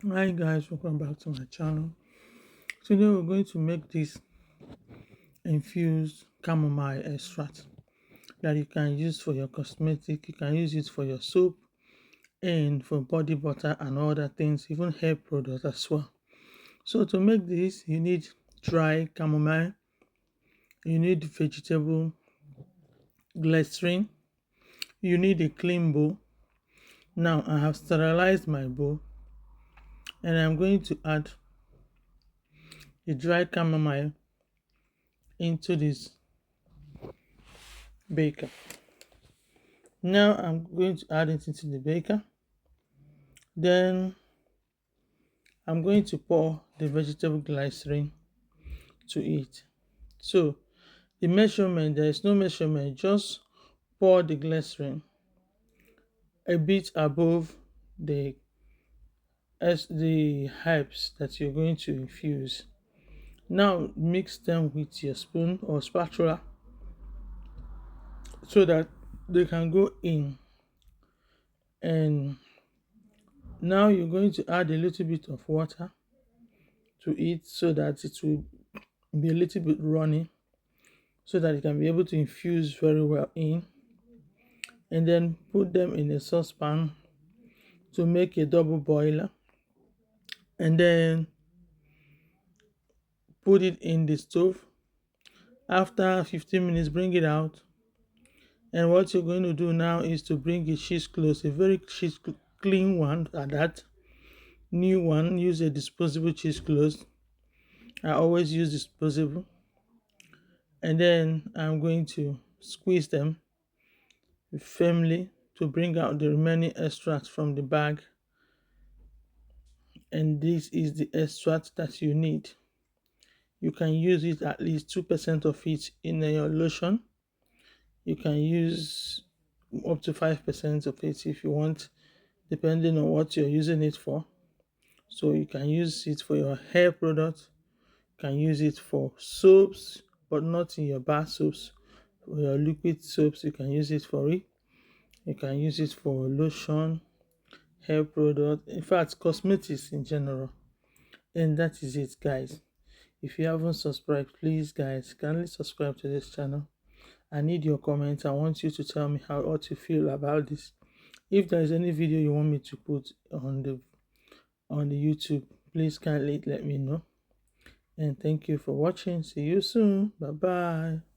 Hi guys, welcome back to my channel. Today we're going to make this infused chamomile extract that you can use for your cosmetic, you can use it for your soap and for body butter and other things, even hair products as well. So to make this, you need dry chamomile, you need vegetable glycerin, you need a clean bowl. Now I have sterilized my bowl and I'm going to add the dry chamomile into this baker. Now I'm going to add it into the baker. Then I'm going to pour the vegetable glycerin to it. So the measurement, there is no measurement, just pour the glycerin a bit above the as the herbs that you're going to infuse. Now mix them with your spoon or spatula so that they can go in. And now you're going to add a little bit of water to it so that it will be a little bit runny, so that you can be able to infuse very well in, and then put them in a saucepan to make a double boiler, and then put it in the stove. After 15 minutes, bring it out, and what you're going to do now is to bring a cheese close, a very clean one at that, new one. Use a disposable cheese close. I always use disposable. And then I'm going to squeeze them firmly to bring out the remaining extract from the bag. And this is the extract that you need. You can use it at least 2% of it in your lotion. You can use up to 5% of it if you want, depending on what you're using it for. So you can use it for your hair product, you can use it for soaps, but not in your bar soaps. For your liquid soaps, you can use it for it. You can use it for lotion, hair product, in fact, cosmetics in general. And that is it, guys. If you haven't subscribed, please guys, kindly subscribe to this channel. I need your comments. I want you to tell me what you feel about this. If there is any video you want me to put on the YouTube, please kindly let me know. And thank you for watching. See you soon. Bye bye.